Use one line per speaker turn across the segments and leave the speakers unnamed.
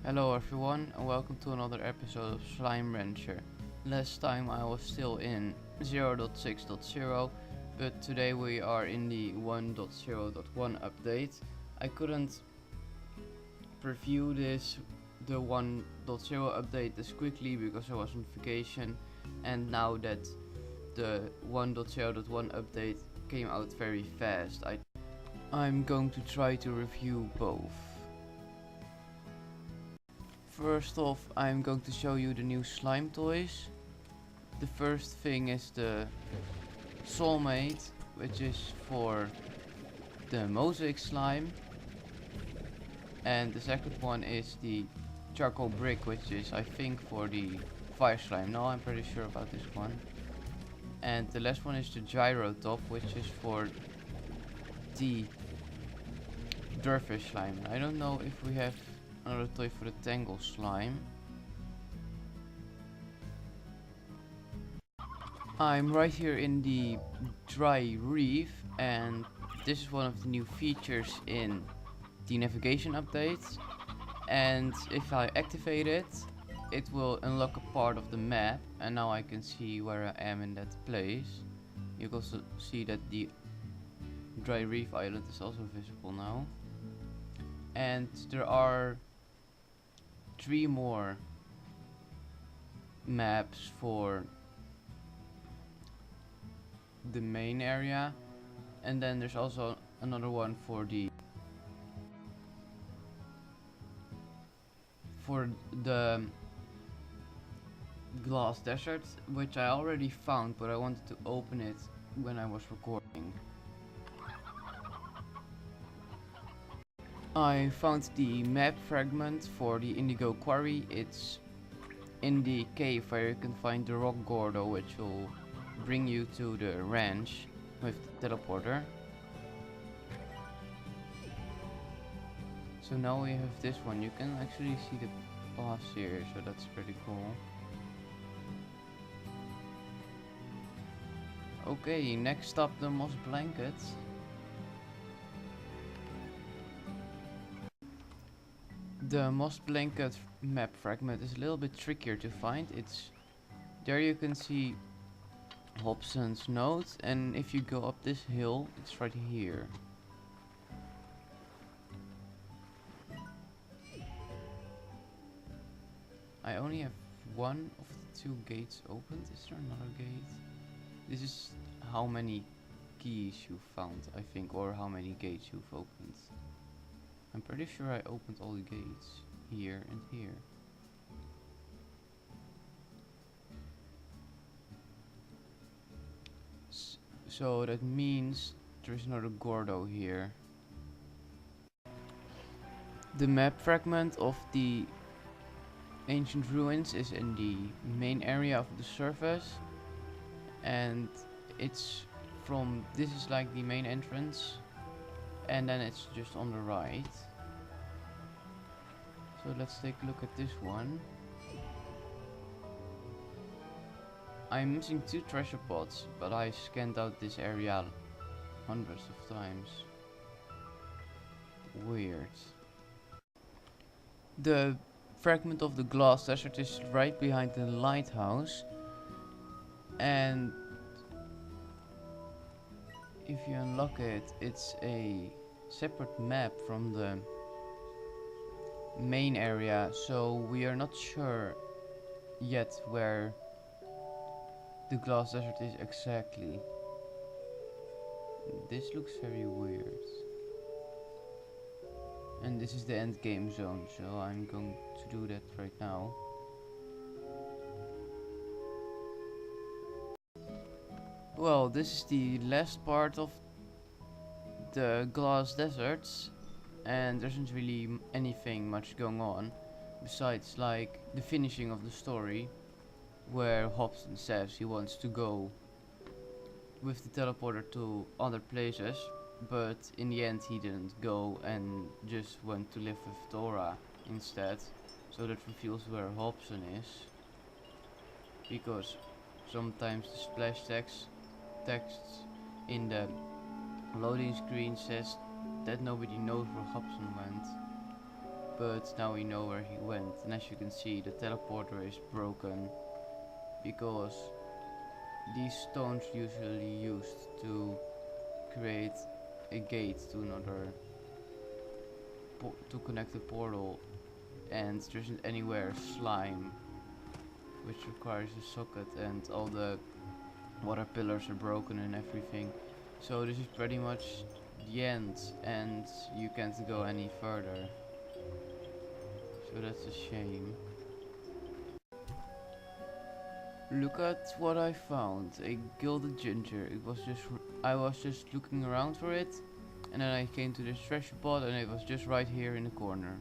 Hello everyone and welcome to another episode of Slime Rancher. Last time I was still in 0.6.0, but today we are in the 1.0.1 update. I couldn't preview the 1.0 update this quickly because I was on vacation, and now that the 1.0.1 update came out very fast, I'm going to try to review both. First off, I'm going to show you the new slime toys. The first thing is the Soulmate, which is for the mosaic slime. And the second one is the charcoal brick, which is I think for the fire slime. No, I'm pretty sure about this one. And the last one is the gyro top, which is for the Durfish slime. I don't know if we have another toy for the Tangle slime. I'm right here in the dry reef, and this is one of the new features in the navigation update. And if I activate it, it will unlock a part of the map, and now I can see where I am in that place. You can also see that the dry reef island is also visible now. And there are 3 more maps for the main area, and then there's also another one for the glass desert, which I already found, but I wanted to open it when I was recording. I found the map fragment for the Indigo Quarry. It's in the cave where you can find the Rock Gordo, which will bring you to the ranch with the teleporter. So now we have this one. You can actually see the boss here, so that's pretty cool. Okay, next up, the moss blanket. The moss blanket map fragment is a little bit trickier to find. It's there you can see Hobson's note, and if you go up this hill, it's right here. I only have one of the 2 gates opened. Is there another gate? This is how many keys you found, I think, or how many gates you've opened. I'm pretty sure I opened all the gates here and here. So that means there's another Gordo here. The map fragment of the ancient ruins is in the main area of the surface, and it's from this is like the main entrance, and then it's just on the right. So let's take a look at this one. I'm missing 2 treasure pots, but I scanned out this area hundreds of times. Weird. The fragment of the glass desert is right behind the lighthouse, and if you unlock it, it's a separate map from the main area, so we are not sure yet where the glass desert is exactly. This looks very weird. And this is the end game zone, so I'm going to do that right now. Well, this is the last part of the glass deserts, and there isn't really anything much going on besides like the finishing of the story, where Hobson says he wants to go with the teleporter to other places, but in the end he didn't go and just went to live with Dora instead. So that reveals where Hobson is, because sometimes the splash text in the loading screen says that nobody knows where Hobson went. but now we know where he went. And as you can see, the teleporter is broken because these stones usually used to create a gate to another to connect the portal, and there isn't anywhere slime, which requires a socket, and all the water pillars are broken and everything. So this is pretty much the end, and you can't go any further. So that's a shame. Look at what I found, a Gilded Ginger. I was just looking around for it, and then I came to this treasure pod and it was just right here in the corner.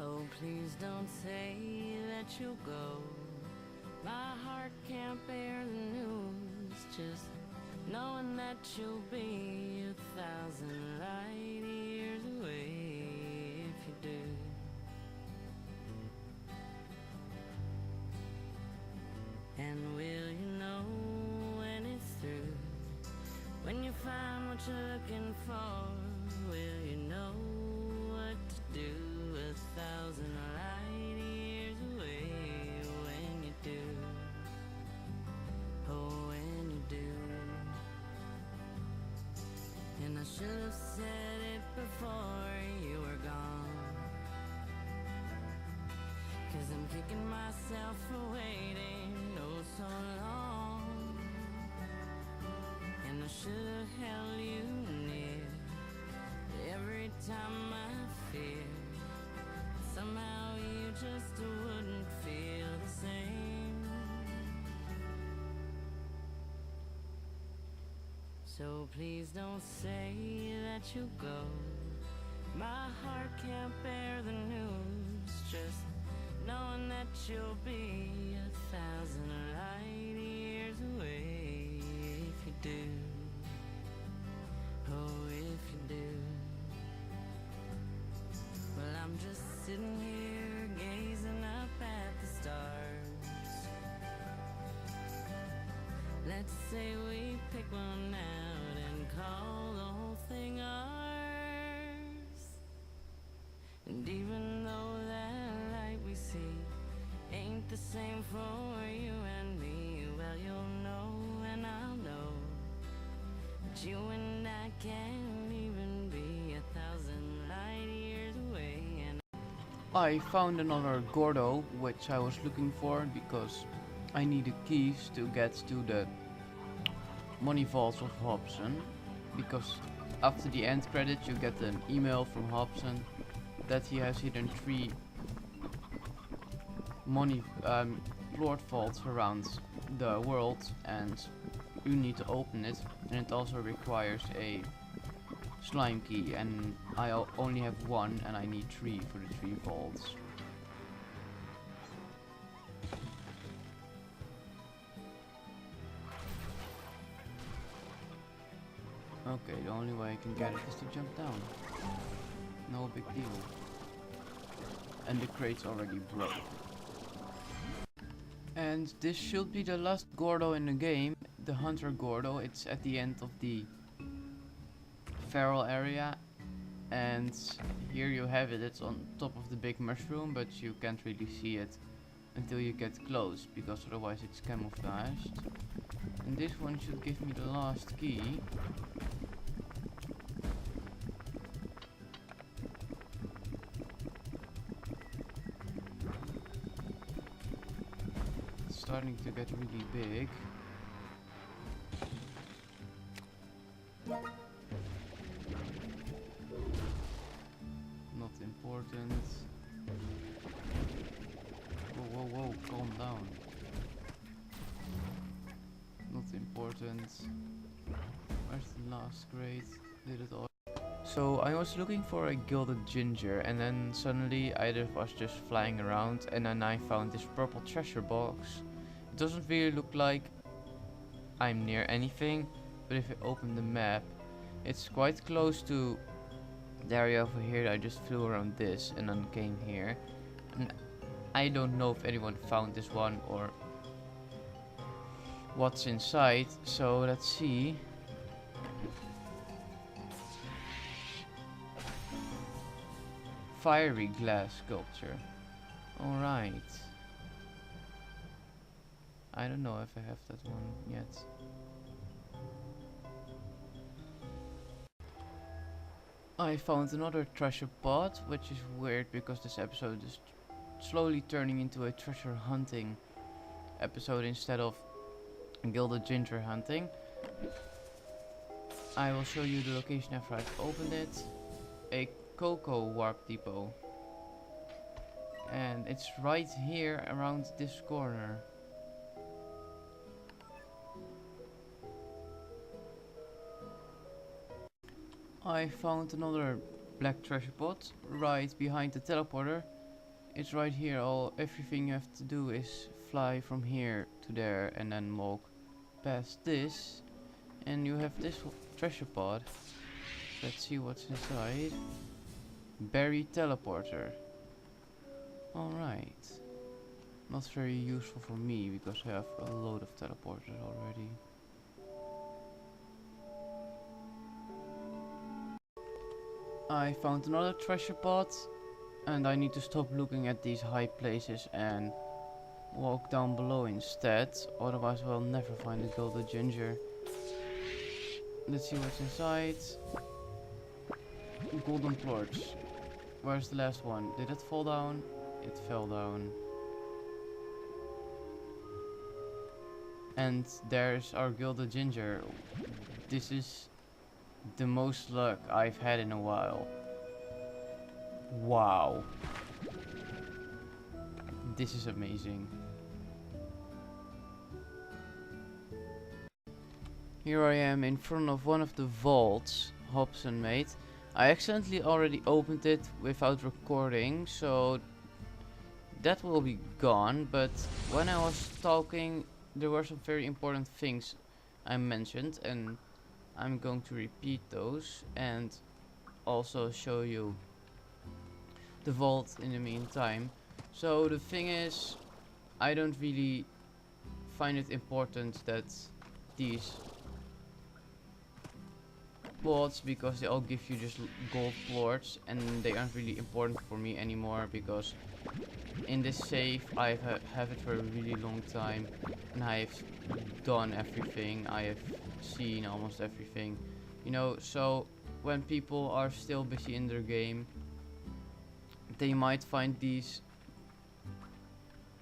Oh, please don't say that you'll go. My heart can't bear the news. Just knowing that you'll be 1,000 light years away if you do. And will you know when it's through? When you find what you're looking for, will you know what to do? 1,000 light years away when you do. Oh, when you do. And I should have said it before you were gone, 'cause I'm kicking myself for waiting oh so long. And I should have held you near every time I fear somehow you just wouldn't feel the same. So please don't say that you'll go. My heart can't bear the news. Just knowing that you'll be 1,000 light years away if you do. Oh, if you do. Well, I'm just sitting here gazing up at the stars. Let's say we pick one out and call the whole thing ours. And even though that light we see ain't the same for you and me, well, you'll know and I'll know that you and I can't even be 1,000 light years away. And
I found another Gordo, which I was looking for because I needed keys to get to the money vaults of Hobson, because after the end credits you get an email from Hobson that he has hidden 3 money lord vaults around the world, and you need to open it, and it also requires a slime key, and I only have 1 and I need 3 for the 3 vaults. Okay, the only way I can get it is to jump down. No big deal. And the crate's already broke. And this should be the last Gordo in the game, the Hunter Gordo. It's at the end of the feral area, and here you have it. It's on top of the big mushroom, but you can't really see it until you get close, because otherwise it's camouflaged. And this one should give me the last key. It's starting to get really big. Not important. Whoa, whoa, whoa, calm down. Not important. Where's the last crate? Did it all? So I was looking for a Gilded Ginger, and then suddenly either of us just flying around, and then I found this purple treasure box, doesn't really look like I'm near anything, but if I open the map, it's quite close to the area over here. I just flew around this and then came here, and I don't know if anyone found this one or what's inside, so let's see. Fiery glass sculpture. Alright. I don't know if I have that one yet. I found another treasure pot, which is weird because this episode is slowly turning into a treasure hunting episode instead of Gilded Ginger hunting. I will show you the location after I've opened it. A cocoa warp depot. And it's right here around this corner. I found another black treasure pot right behind the teleporter. It's right here. Everything you have to do is fly from here to there and then walk past this, and you have this treasure pod. Let's see what's inside. Berry teleporter. Alright. Not very useful for me because I have a load of teleporters already. I found another treasure pot, and I need to stop looking at these high places and walk down below instead, otherwise we'll never find the Gilded Ginger. Let's see what's inside. Golden torch. Where's the last one? Did it fall down? It fell down. And there's our Gilded Ginger. This is the most luck I've had in a while. Wow. This is amazing. Here I am in front of one of the vaults Hobson made. I accidentally already opened it without recording, so that will be gone, but when I was talking there were some very important things I mentioned, and I'm going to repeat those and also show you the vault in the meantime. So the thing is, I don't really find it important that these vaults, because they all give you just gold plorts, and they aren't really important for me anymore because in this save I have it for a really long time and I've done everything. I have seen almost everything, you know. So when people are still busy in their game, they might find these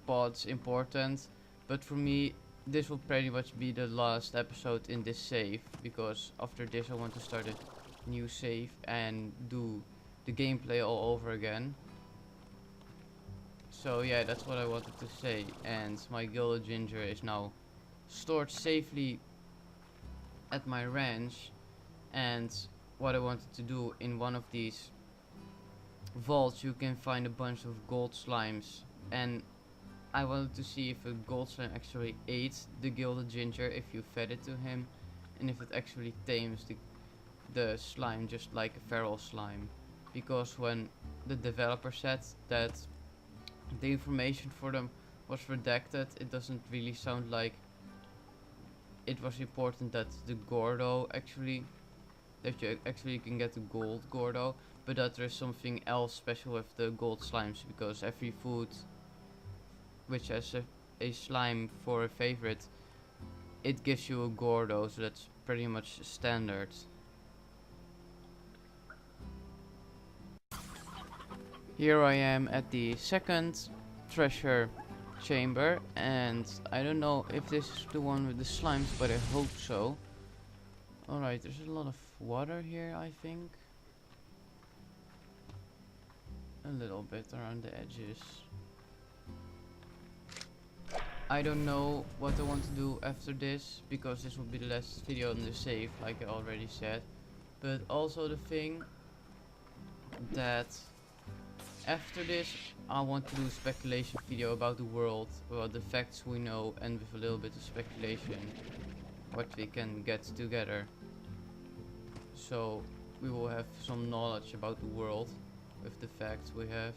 pods important, but for me this will pretty much be the last episode in this save, because after this I want to start a new save and do the gameplay all over again. So yeah, that's what I wanted to say, and my Gilded Ginger is now stored safely at my ranch. And what I wanted to do, in one of these vaults you can find a bunch of gold slimes, and I wanted to see if a gold slime actually ate the Gilded Ginger if you fed it to him, and if it actually tames the slime just like a feral slime. Because when the developer said that the information for them was redacted, it doesn't really sound like it was important that the Gordo actually, that you actually can get the gold Gordo, but that there's something else special with the gold slimes, because every food which has a slime for a favorite, it gives you a Gordo, so that's pretty much standard. Here I am at the second treasure chamber, and I don't know if this is the one with the slimes, but I hope so. Alright, there's a lot of water here, I think. A little bit around the edges. I don't know what I want to do after this, because this will be the last video on the save, like I already said. But also the thing that After this, I want to do a speculation video about the world, about the facts we know, and with a little bit of speculation, what we can get together. So we will have some knowledge about the world with the facts we have.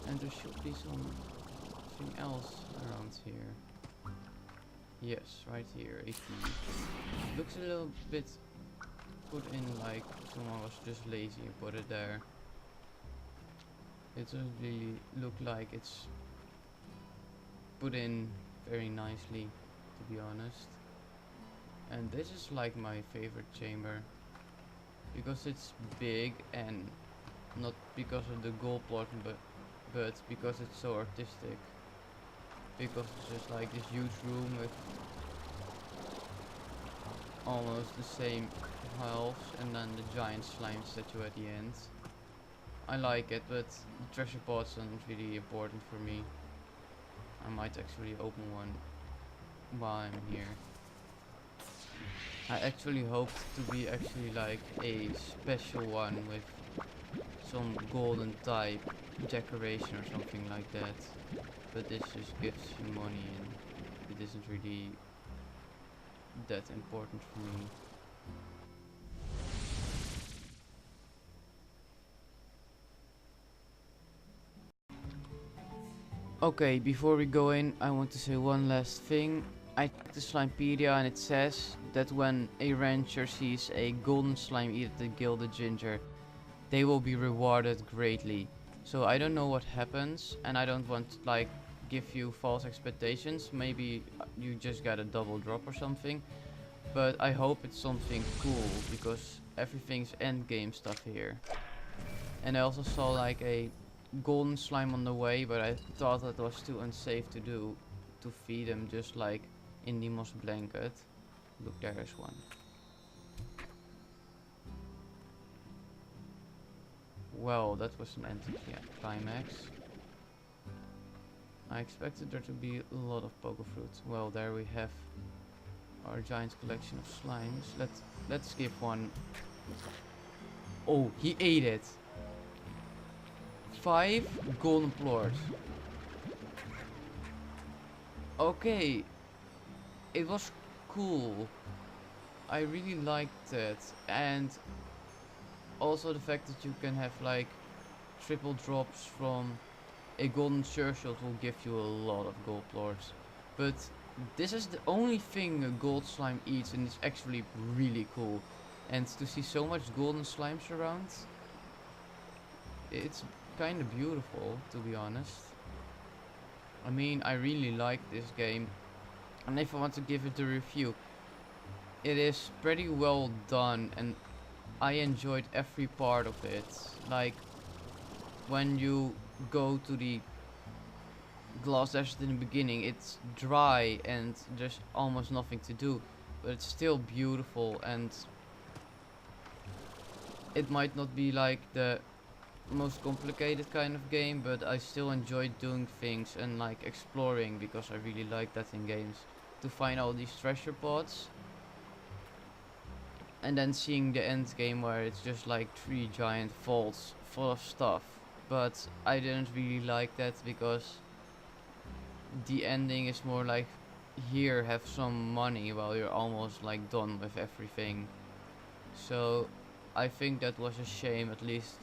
And there should be something else around here. Yes, right here, a key. Looks a little bit put in like someone was just lazy and put it there. It doesn't really look like it's put in very nicely, to be honest. And this is like my favorite chamber, because it's big, and not because of the gold plotting, but because it's so artistic. Because it's just like this huge room with almost the same halves, and then the giant slime statue at the end. I like it, but the treasure pods aren't really important for me. I might actually open one while I'm here. I actually hoped to be actually like a special one with some golden type decoration or something like that. But this just gives you money, and it isn't really that important for me. Okay, before we go in, I want to say one last thing. I checked the Slimepedia, and it says that when a rancher sees a golden slime eat the Gilded Ginger, they will be rewarded greatly. So I don't know what happens, and I don't want to like give you false expectations. Maybe you just got a double drop or something, but I hope it's something cool, because everything's endgame stuff here. And I also saw like a golden slime on the way, but I thought that was too unsafe to do, to feed him just like in the moss blanket. Look, there is one. Well, that was an anti-climax. I expected there to be a lot of poker fruits. Well, there we have our giant collection of slimes. Let's give one. Oh, he ate it. 5 golden plorts. Okay, it was cool. I really liked it, and also the fact that you can have like triple drops from a golden surshot will give you a lot of gold plorts. But this is the only thing a gold slime eats, and it's actually really cool. And to see so much golden slimes around, it's kind of beautiful, to be honest. I mean, I really like this game, and if I want to give it a review, it is pretty well done, and I enjoyed every part of it. Like when you go to the glass desert in the beginning, it's dry and there's almost nothing to do, but it's still beautiful, and it might not be like the most complicated kind of game, but I still enjoy doing things and like exploring, because I really like that in games, to find all these treasure pods, and then seeing the end game where it's just like 3 giant vaults full of stuff. But I didn't really like that, because the ending is more like, here, have some money, while you're almost like done with everything. So I think that was a shame. At least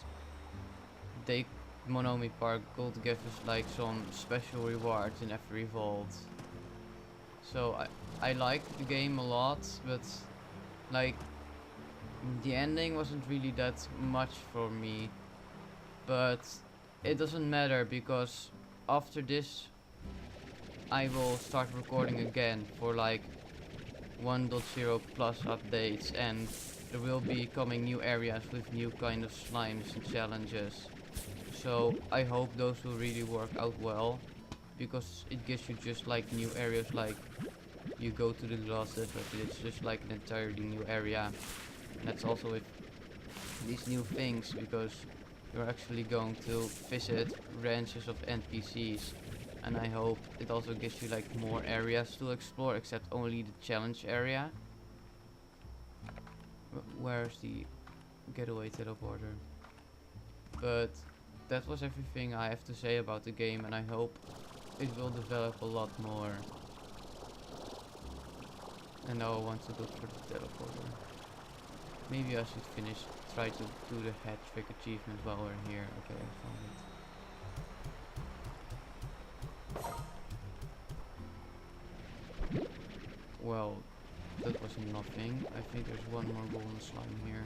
they, Monomi Park, could give us like some special rewards in every vault. So I liked the game a lot, but like the ending wasn't really that much for me. But it doesn't matter, because after this I will start recording again for like 1.0 plus updates, and there will be coming new areas with new kind of slimes and challenges. So I hope those will really work out well, because it gives you just like new areas, like you go to the glass desert, it's just like an entirely new area. And that's also with these new things, because you're actually going to visit ranches of NPCs, and I hope it also gives you like more areas to explore, except only the challenge area. Where's the getaway teleporter? But that was everything I have to say about the game, and I hope it will develop a lot more. And now I want to look for the teleporter. Maybe I should try to do the hat trick achievement while we're here. Okay, I found it. Well, that was nothing. I think there's one more golden slime here.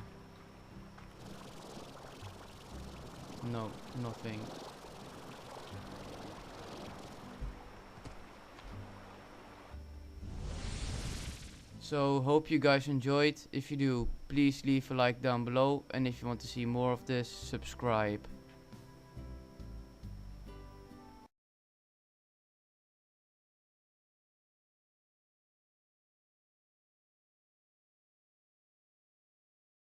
No, nothing. So hope you guys enjoyed. If you do, please leave a like down below, and if you want to see more of this, subscribe.